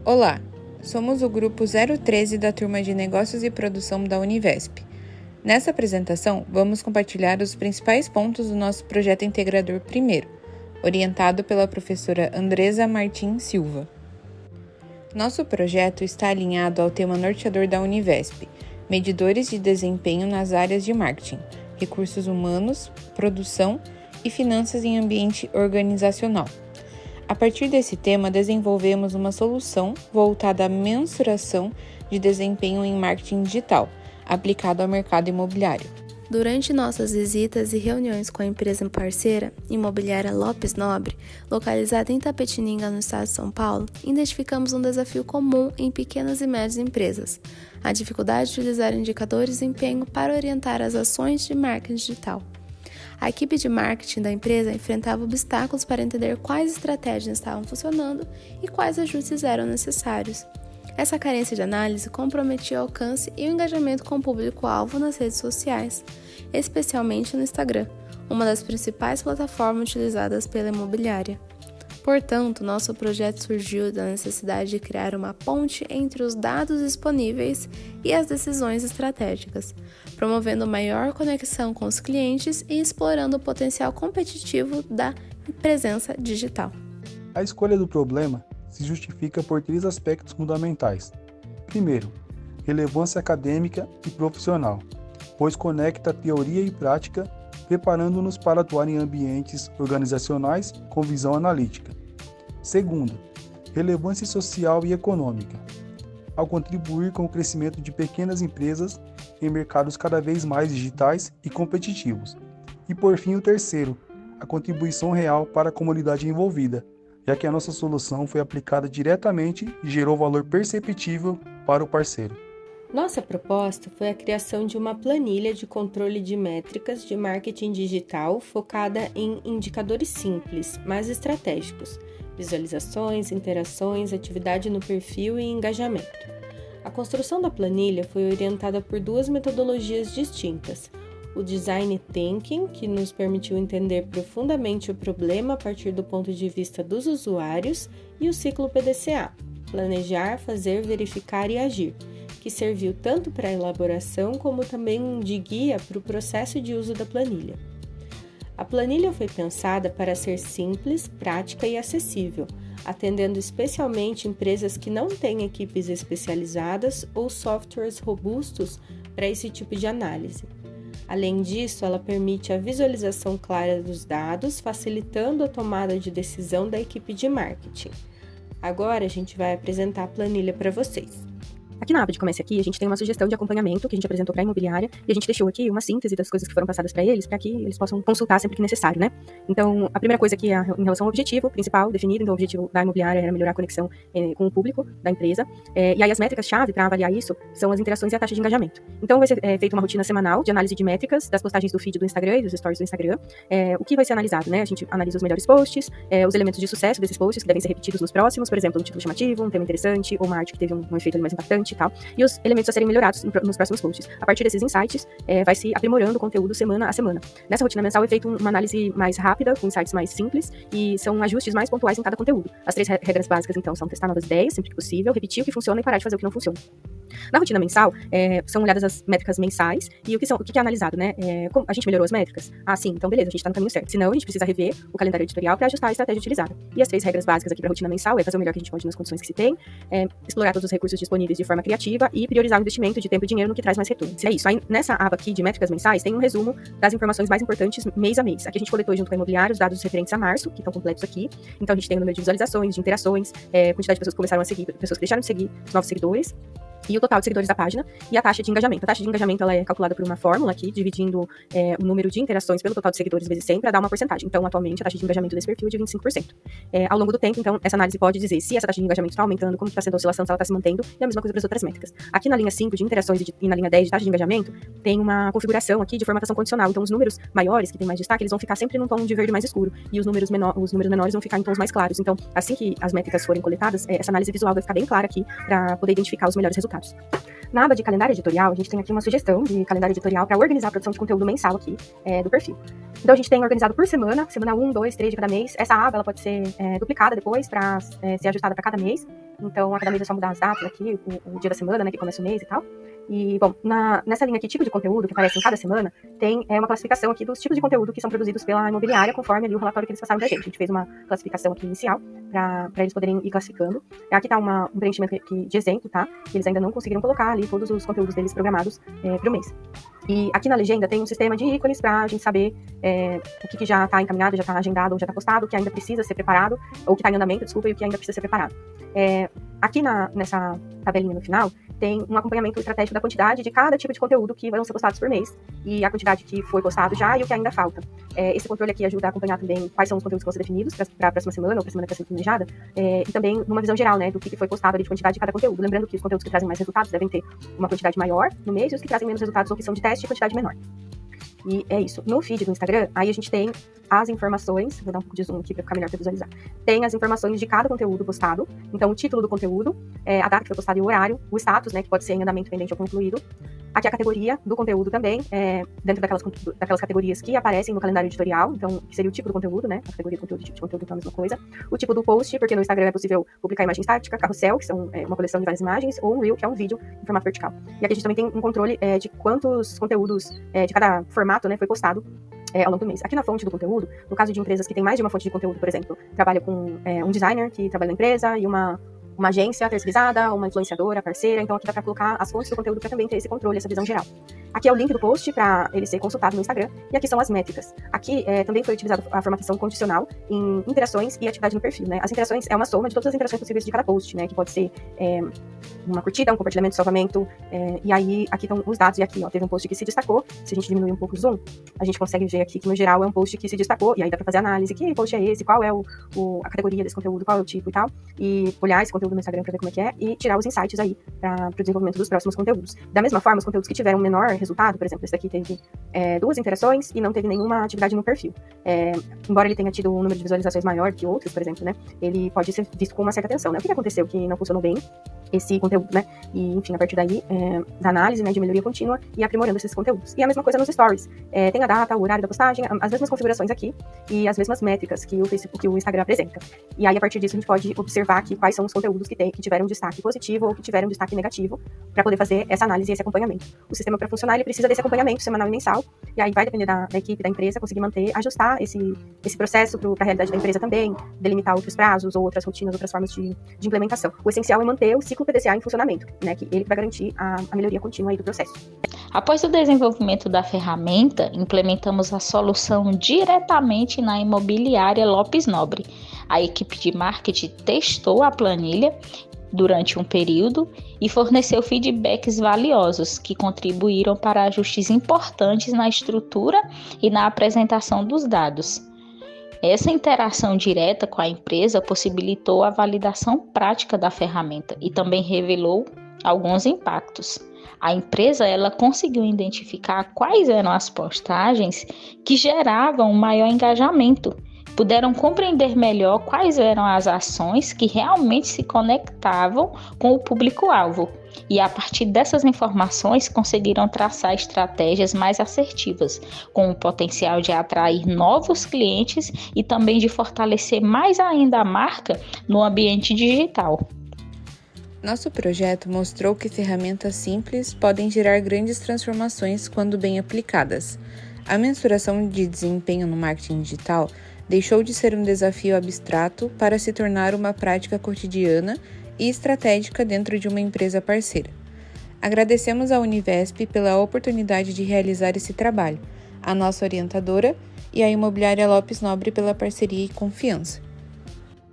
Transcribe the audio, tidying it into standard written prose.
Olá, somos o grupo 013 da turma de Negócios e Produção da Univesp. Nessa apresentação, vamos compartilhar os principais pontos do nosso projeto integrador primeiro, orientado pela professora Andresa Martins Silva. Nosso projeto está alinhado ao tema norteador da Univesp, medidores de desempenho nas áreas de marketing, recursos humanos, produção e finanças em ambiente organizacional. A partir desse tema, desenvolvemos uma solução voltada à mensuração de desempenho em marketing digital, aplicado ao mercado imobiliário. Durante nossas visitas e reuniões com a empresa parceira, Imobiliária Lopes Nobre, localizada em Itapetininga, no estado de São Paulo, identificamos um desafio comum em pequenas e médias empresas: a dificuldade de utilizar indicadores de desempenho para orientar as ações de marketing digital. A equipe de marketing da empresa enfrentava obstáculos para entender quais estratégias estavam funcionando e quais ajustes eram necessários. Essa carência de análise comprometia o alcance e o engajamento com o público-alvo nas redes sociais, especialmente no Instagram, uma das principais plataformas utilizadas pela imobiliária. Portanto, nosso projeto surgiu da necessidade de criar uma ponte entre os dados disponíveis e as decisões estratégicas, promovendo maior conexão com os clientes e explorando o potencial competitivo da presença digital. A escolha do problema se justifica por três aspectos fundamentais. Primeiro, relevância acadêmica e profissional, pois conecta teoria e prática, preparando-nos para atuar em ambientes organizacionais com visão analítica. Segundo, relevância social e econômica, ao contribuir com o crescimento de pequenas empresas em mercados cada vez mais digitais e competitivos. E por fim, o terceiro, a contribuição real para a comunidade envolvida, já que a nossa solução foi aplicada diretamente e gerou valor perceptível para o parceiro. Nossa proposta foi a criação de uma planilha de controle de métricas de marketing digital focada em indicadores simples, mas estratégicos: visualizações, interações, atividade no perfil e engajamento. A construção da planilha foi orientada por duas metodologias distintas: o Design Thinking, que nos permitiu entender profundamente o problema a partir do ponto de vista dos usuários, e o ciclo PDCA, Planejar, Fazer, Verificar e Agir, que serviu tanto para a elaboração como também de guia para o processo de uso da planilha. A planilha foi pensada para ser simples, prática e acessível, atendendo especialmente empresas que não têm equipes especializadas ou softwares robustos para esse tipo de análise. Além disso, ela permite a visualização clara dos dados, facilitando a tomada de decisão da equipe de marketing. Agora a gente vai apresentar a planilha para vocês. Aqui na aba de Comece Aqui, a gente tem uma sugestão de acompanhamento que a gente apresentou para a imobiliária e a gente deixou aqui uma síntese das coisas que foram passadas para eles, para que eles possam consultar sempre que necessário, né? Então, a primeira coisa aqui é em relação ao objetivo principal definido. Então, o objetivo da imobiliária era melhorar a conexão com o público da empresa. E aí as métricas-chave para avaliar isso são as interações e a taxa de engajamento. Então, vai ser feita uma rotina semanal de análise de métricas das postagens do feed do Instagram e dos stories do Instagram. O que vai ser analisado, né? A gente analisa os melhores posts, os elementos de sucesso desses posts que devem ser repetidos nos próximos, por exemplo, um título chamativo, um tema interessante, ou uma arte que teve um efeito ali mais impactante e tal. E os elementos a serem melhorados nos próximos posts. A partir desses insights, vai se aprimorando o conteúdo semana a semana. Nessa rotina mensal é feita uma análise mais rápida, com insights mais simples, e são ajustes mais pontuais em cada conteúdo. As três regras básicas, então, são testar novas ideias, sempre que possível, repetir o que funciona e parar de fazer o que não funciona. Na rotina mensal, são olhadas as métricas mensais e o que é analisado, né? A gente melhorou as métricas? Ah, sim, então beleza, a gente tá no caminho certo. Senão, a gente precisa rever o calendário editorial para ajustar a estratégia utilizada. E as três regras básicas aqui para a rotina mensal é fazer o melhor que a gente pode nas condições que se tem, explorar todos os recursos disponíveis de forma criativa e priorizar o investimento de tempo e dinheiro no que traz mais retorno. É isso. Aí, nessa aba aqui de métricas mensais, tem um resumo das informações mais importantes mês a mês. Aqui a gente coletou junto com a imobiliária os dados referentes a março, que estão completos aqui. Então, a gente tem o número de visualizações, de interações, quantidade de pessoas que começaram a seguir, pessoas que deixaram de seguir, os novos seguidores, e o total de seguidores da página e a taxa de engajamento. A taxa de engajamento ela é calculada por uma fórmula aqui, dividindo o número de interações pelo total de seguidores vezes 100 para dar uma porcentagem. Então, atualmente, a taxa de engajamento desse perfil é de 25%. Ao longo do tempo, então, essa análise pode dizer se essa taxa de engajamento está aumentando, como está sendo a oscilação, se ela está se mantendo, e a mesma coisa para as outras métricas. Aqui na linha 5 de interações e na linha 10 de taxa de engajamento, tem uma configuração aqui de formatação condicional. Então, os números maiores, que tem mais destaque, eles vão ficar sempre num tom de verde mais escuro, e os números menores vão ficar em tons mais claros. Então, assim que as métricas forem coletadas, essa análise visual vai ficar bem clara aqui para poder identificar os melhores resultados. Na aba de calendário editorial, a gente tem aqui uma sugestão de calendário editorial para organizar a produção de conteúdo mensal aqui do perfil. Então, a gente tem organizado por semana 1, 2, 3 de cada mês. Essa aba ela pode ser duplicada depois para ser ajustada para cada mês. Então, a cada mês é só mudar as datas aqui, o dia da semana, né, que começa o mês e tal. E, bom, nessa linha aqui, tipo de conteúdo que aparece em cada semana, tem uma classificação aqui dos tipos de conteúdo que são produzidos pela imobiliária, conforme ali o relatório que eles passaram pra gente. A gente fez uma classificação aqui inicial, para eles poderem ir classificando. Aqui tá um preenchimento aqui de exemplo, tá? Que eles ainda não conseguiram colocar ali todos os conteúdos deles programados pro mês. E aqui na legenda tem um sistema de ícones pra gente saber o que já tá encaminhado, já tá agendado ou já tá postado, o que ainda precisa ser preparado, ou que tá em andamento, desculpa, e o que ainda precisa ser preparado. Aqui nessa tabelinha no final, tem um acompanhamento estratégico da quantidade de cada tipo de conteúdo que vão ser postados por mês, e a quantidade que foi postado já e o que ainda falta. Esse controle aqui ajuda a acompanhar também quais são os conteúdos que vão ser definidos para a próxima semana, ou para a semana que está sendo planejada, e também numa visão geral, né, do que foi postado ali de quantidade de cada conteúdo. Lembrando que os conteúdos que trazem mais resultados devem ter uma quantidade maior no mês, e os que trazem menos resultados ou que são de teste, quantidade menor. E é isso. No feed do Instagram, aí a gente tem as informações, vou dar um pouco de zoom aqui para ficar melhor para visualizar. Tem as informações de cada conteúdo postado, então o título do conteúdo, a data que foi postado e o horário, o status, né, que pode ser em andamento pendente ou concluído. Aqui a categoria do conteúdo também, dentro daquelas categorias que aparecem no calendário editorial, então que seria o tipo do conteúdo, né, a categoria de conteúdo e tipo de conteúdo então é a mesma coisa. O tipo do post, porque no Instagram é possível publicar imagem estática, carrossel, que são uma coleção de várias imagens, ou um reel, que é um vídeo em formato vertical. E aqui a gente também tem um controle de quantos conteúdos de cada formato, né, foi postado ao longo do mês. Aqui na fonte do conteúdo, no caso de empresas que têm mais de uma fonte de conteúdo, por exemplo, trabalha com um designer que trabalha na empresa e uma agência terceirizada, uma influenciadora, parceira, então aqui dá para colocar as fontes do conteúdo para também ter esse controle, essa visão geral. Aqui é o link do post para ele ser consultado no Instagram, e aqui são as métricas. Aqui também foi utilizada a formatação condicional em interações e atividade no perfil, né? As interações é uma soma de todas as interações possíveis de cada post, né? Que pode ser uma curtida, um compartilhamento, salvamento, e aí aqui estão os dados, e aqui, ó, teve um post que se destacou. Se a gente diminuir um pouco o zoom, a gente consegue ver aqui que no geral é um post que se destacou, e aí dá para fazer análise, que post é esse, qual é a categoria desse conteúdo, qual é o tipo e tal, e olhar esse conteúdo no Instagram para ver como é que é, e tirar os insights aí para o desenvolvimento dos próximos conteúdos. Da mesma forma, os conteúdos que tiveram menor resultado, por exemplo, esse daqui teve 2 interações e não teve nenhuma atividade no perfil. Embora ele tenha tido um número de visualizações maior que outros, por exemplo, né, ele pode ser visto com uma certa atenção, né? O que aconteceu que não funcionou bem esse conteúdo, né? E, enfim, a partir daí, da análise, né, de melhoria contínua e aprimorando esses conteúdos. E a mesma coisa nos stories. Tem a data, o horário da postagem, as mesmas configurações aqui e as mesmas métricas que o Facebook, que o Instagram apresenta. E aí, a partir disso, a gente pode observar aqui quais são os conteúdos que tiveram destaque positivo ou que tiveram destaque negativo para poder fazer essa análise e esse acompanhamento. O sistema, para funcionar, ele precisa desse acompanhamento semanal e mensal, e aí vai depender da equipe, da empresa, conseguir ajustar esse processo para a realidade da empresa também, delimitar outros prazos ou outras rotinas, outras formas de implementação. O essencial é manter o ciclo PDCA em funcionamento, né, que ele vai garantir a melhoria contínua aí do processo. Após o desenvolvimento da ferramenta, implementamos a solução diretamente na imobiliária Lopes Nobre. A equipe de marketing testou a planilha durante um período e forneceu feedbacks valiosos que contribuíram para ajustes importantes na estrutura e na apresentação dos dados. Essa interação direta com a empresa possibilitou a validação prática da ferramenta e também revelou alguns impactos. A empresa ela conseguiu identificar quais eram as postagens que geravam maior engajamento. Puderam compreender melhor quais eram as ações que realmente se conectavam com o público-alvo. E a partir dessas informações conseguiram traçar estratégias mais assertivas, com o potencial de atrair novos clientes e também de fortalecer mais ainda a marca no ambiente digital. Nosso projeto mostrou que ferramentas simples podem gerar grandes transformações quando bem aplicadas. A mensuração de desempenho no marketing digital deixou de ser um desafio abstrato para se tornar uma prática cotidiana e estratégica dentro de uma empresa parceira. Agradecemos à Univesp pela oportunidade de realizar esse trabalho, a nossa orientadora e a Imobiliária Lopes Nobre pela parceria e confiança.